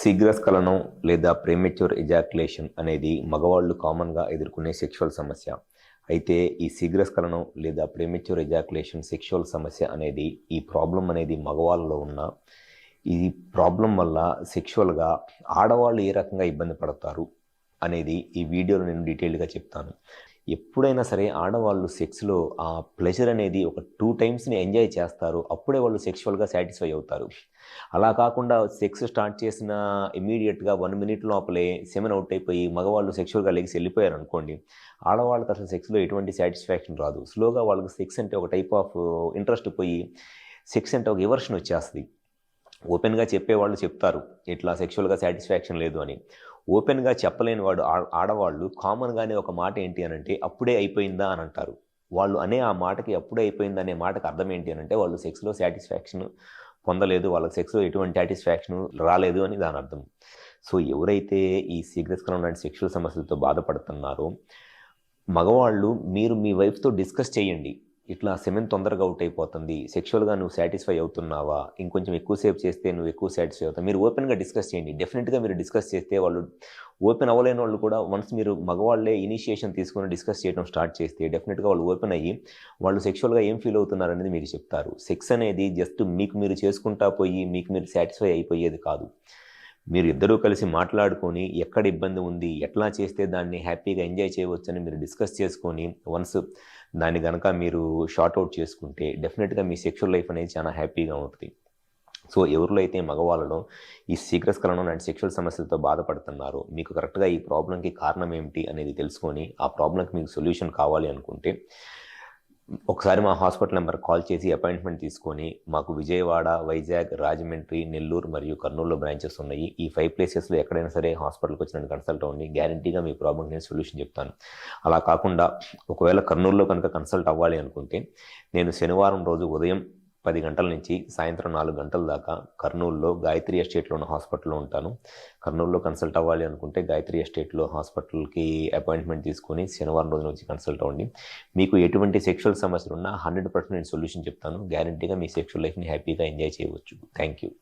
శీఘ్రస్ఖలనం లేదా premature ejaculation అనేది మగవాళ్ళు కామన్గా ఎదుర్కొనే సెక్షువల్ సమస్య. అయితే ఈ శీఘ్రస్ఖలనం లేదా ప్రీమెచ్యూర్ ఎజాక్యులేషన్ సెక్షువల్ సమస్య అనేది ఈ ప్రాబ్లం అనేది మగవాళ్ళలో ఉన్న ఈ ప్రాబ్లం వల్ల సెక్షువల్గా ఆడవాళ్ళు ఏ రకంగా ఇబ్బంది పడతారు అనేది ఈ వీడియోలో నేను డీటెయిల్డ్గా చెప్తాను. ఎప్పుడైనా సరే ఆడవాళ్ళు సెక్స్లో ఆ ప్లెజర్ అనేది ఒక 2 టైమ్స్ని ఎంజాయ్ చేస్తారు. అప్పుడే వాళ్ళు సెక్షువల్గా సాటిస్ఫై అవుతారు. అలా కాకుండా సెక్స్ స్టార్ట్ చేసిన ఇమీడియట్గా 1 మినిట్ లోపలే సెమెన్ అవుట్ అయిపోయి మగవాళ్ళు సెక్షువల్గా లెగ్స్ వెళ్ళిపోయారు అనుకోండి, ఆడవాళ్ళకి అసలు సెక్స్లో ఎటువంటి సాటిస్ఫాక్షన్ రాదు. స్లోగా వాళ్ళకి సెక్స్ అంటే ఒక టైప్ ఆఫ్ ఇంట్రెస్ట్ పోయి సెక్స్ అంటే ఒక ఎవర్షన్ వచ్చేస్తుంది. ఓపెన్గా చెప్పేవాళ్ళు చెప్తారు ఇట్లా సెక్షువల్గా సాటిస్ఫాక్షన్ లేదు అని. ఓపెన్గా చెప్పలేని వాడు ఆడవాళ్ళు కామన్గానే ఒక మాట ఏంటి అని అంటే అప్పుడే అయిపోయిందా అని అంటారు. వాళ్ళు అనే ఆ మాటకి అప్పుడే అయిపోయిందా అనే మాటకి అర్థం ఏంటి అని అంటే వాళ్ళు సెక్స్లో సాటిస్ఫాక్షన్ పొందలేదు, వాళ్ళకి సెక్స్లో ఎటువంటి సాటిస్ఫాక్షన్ రాలేదు అని దాని అర్థం. సో ఎవరైతే ఈ శీఘ్రస్ఖలనం లాంటి సెక్షువల్ సమస్యలతో బాధపడుతున్నారో మగవాళ్ళు మీరు మీ వైఫ్తో డిస్కస్ చేయండి. ఇట్లా సెమెన్ తొందరగా అవుట్ అయిపోతుంది, సెక్షువల్గా నువ్వు సాటిస్ఫై అవుతున్నావా, ఇంకొంచెం ఎక్కువసేపు చేస్తే నువ్వు ఎక్కువ సాటిస్ఫై అవుతావు, మీరు ఓపెన్గా డిస్కస్ చేయండి. డెఫినెట్గా మీరు డిస్కస్ చేస్తే వాళ్ళు ఓపెన్ అవ్వలేని వాళ్ళు కూడా వన్స్ మీరు మగవాళ్ళే ఇనిషియేషన్ తీసుకొని డిస్కస్ చేయడం స్టార్ట్ చేస్తే డెఫినెట్గా వాళ్ళు ఓపెన్ అయ్యి వాళ్ళు సెక్షువల్గా ఏం ఫీల్ అవుతున్నారు అనేది మీకు చెప్తారు. సెక్స్ అనేది జస్ట్ మీకు మీరు చేసుకుంటా పోయి మీకు మీరు సాటిస్ఫై అయిపోయేది కాదు. మీరు ఇద్దరూ కలిసి మాట్లాడుకొని ఎక్కడ ఇబ్బంది ఉంది, ఎట్లా చేస్తే దాన్ని హ్యాపీగా ఎంజాయ్ చేయవచ్చని మీరు డిస్కస్ చేసుకొని వన్స్ దాన్ని కనుక మీరు షార్ట్ అవుట్ చేసుకుంటే డెఫినెట్గా మీ సెక్షువల్ లైఫ్ అనేది చాలా హ్యాపీగా ఉంటుంది. సో ఎవరిలో అయితే మగవాళ్ళలో ఈ శీఘ్రస్ఖలనం లాంటి సెక్షువల్ సమస్యలతో బాధపడుతున్నారో మీకు కరెక్ట్గా ఈ ప్రాబ్లంకి కారణం ఏమిటి అనేది తెలుసుకొని ఆ ప్రాబ్లంకి మీకు సొల్యూషన్ కావాలి అనుకుంటే ఒకసారి మా హాస్పిటల్ నెంబర్ కాల్ చేసి అపాయింట్మెంట్ తీసుకొని, మాకు విజయవాడ, వైజాగ్, రాజమండ్రి, నెల్లూరు మరియు కర్నూలులో బ్రాంచెస్ ఉన్నాయి. ఈ 5 ప్లేసెస్లో ఎక్కడైనా సరే హాస్పిటల్కి వచ్చి నన్ను కన్సల్ట్ అవ్వండి. గ్యారంటీగా మీ ప్రాబ్లంకి నేను సొల్యూషన్ చెప్తాను. అలా కాకుండా ఒకవేళ కర్నూలులో కనుక కన్సల్ట్ అవ్వాలి అనుకుంటే నేను శనివారం రోజు ఉదయం 10 గంటల నుంచి సాయంత్రం 4 గంటల దాకా కర్నూలులో గాయత్రి ఎస్టేట్లో ఉన్న హాస్పిటల్లో ఉంటాను. కర్నూలులో కన్సల్ట్ అవ్వాలి అనుకుంటే గాయత్రి ఎస్టేట్లో హాస్పిటల్కి అపాయింట్మెంట్ తీసుకొని శనివారం రోజున వచ్చి కన్సల్ట్ అవ్వండి. మీకు ఎటువంటి సెక్షువల్ సమస్యలు ఉన్నా 100% నేను సొల్యూషన్ చెప్తాను. గ్యారంటీగా మీ సెక్షువల్ లైఫ్ని హ్యాపీగా ఎంజాయ్ చేయవచ్చు. Thank you.